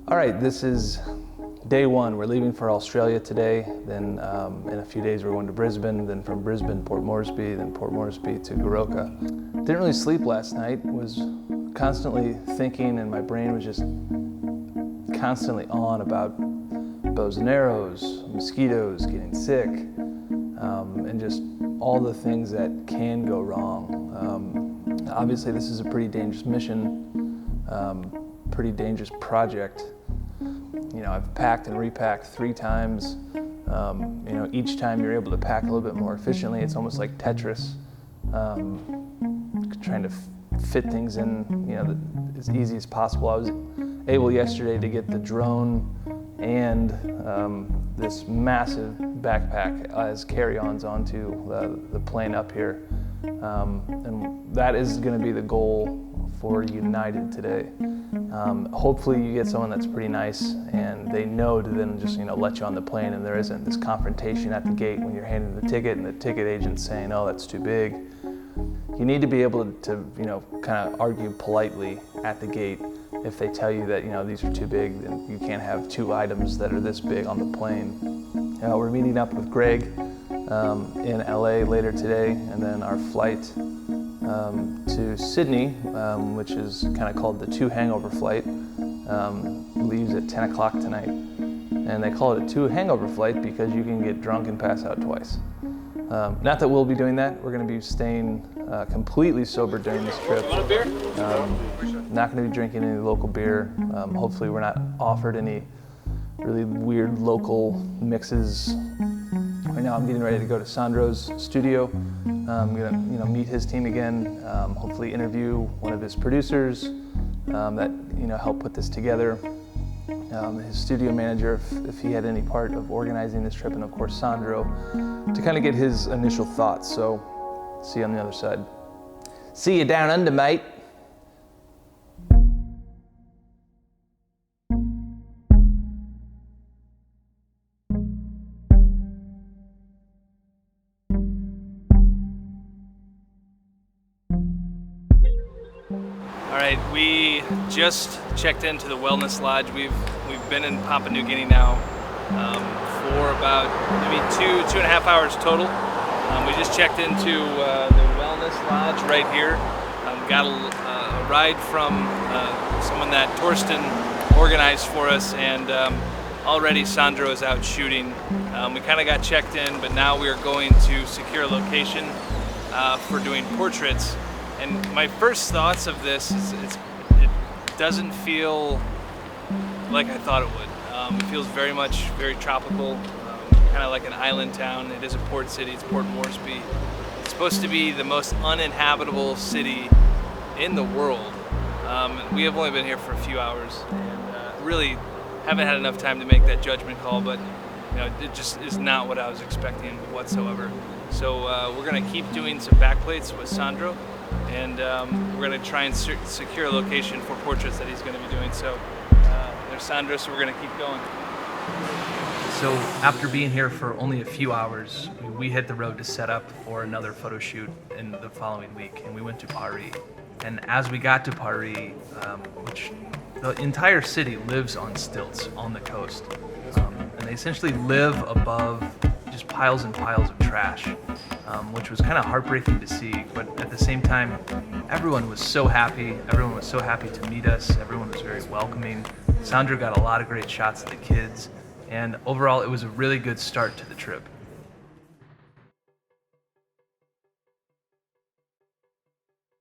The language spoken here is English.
All right, this is day one. We're leaving for Australia today. Then in a few days we're going to Brisbane. Then from Brisbane, Port Moresby. Then Port Moresby to Goroka. Didn't really sleep last night. Was constantly thinking, and my brain was just constantly on about bows and arrows, mosquitoes, getting sick, and just all the things that can go wrong. Obviously, this is a pretty dangerous mission, pretty dangerous project. You know, I've packed and repacked 3 times. You know, each time you're able to pack a little bit more efficiently. It's almost like Tetris, trying to fit things in, you know, as easy as possible. I was able yesterday to get the drone and this massive backpack as carry-ons onto the plane up here. And that is going to be the goal for United today. Hopefully you get someone that's pretty nice and they know to then just, you know, let you on the plane, and there isn't this confrontation at the gate when you're handing the ticket and the ticket agent's saying, oh, that's too big. You need to be able to, you know, kind of argue politely at the gate. If they tell you that, you know, these are too big, then you can't have 2 items that are this big on the plane. We're meeting up with Greg in LA later today, and then our flight to Sydney, which is kind of called the 2 hangover flight, leaves at 10 o'clock tonight. And they call it a 2 hangover flight because you can get drunk and pass out twice. Not that we'll be doing that. We're going to be staying completely sober during this trip. Want a beer? Not going to be drinking any local beer. Hopefully we're not offered any really weird local mixes. Right now I'm getting ready to go to Sandro's studio. I'm going to, you know, meet his team again, hopefully interview one of his producers that, you know, helped put this together. His studio manager, if he had any part of organizing this trip, and of course Sandro, to kind of get his initial thoughts. So, see you on the other side. See you down under, mate. All right, we just checked into the Wellness Lodge. We've been in Papua New Guinea now for about maybe 2.5 hours total. We just checked into the Wellness Lodge right here. Got a ride from someone that Torsten organized for us, and already Sandro is out shooting. We kind of got checked in, but now we are going to secure a location for doing portraits. And my first thoughts of this is it doesn't feel like I thought it would. It feels very tropical, kind of like an island town. It is a port city, it's Port Moresby. It's supposed to be the most uninhabitable city in the world. We have only been here for a few hours, and really haven't had enough time to make that judgment call, but you know, it just is not what I was expecting whatsoever. So we're gonna keep doing some backplates with Sandro, and we're going to try and secure a location for portraits that he's going to be doing. So there's Sandro, so we're going to keep going. So after being here for only a few hours, we hit the road to set up for another photo shoot in the following week, and we went to Paris. And as we got to Paris, which the entire city lives on stilts on the coast, and they essentially live above just piles and piles of trash, which was kind of heartbreaking to see. But at the same time, everyone was so happy. Everyone was so happy to meet us. Everyone was very welcoming. Sandro got a lot of great shots of the kids, and overall, it was a really good start to the trip.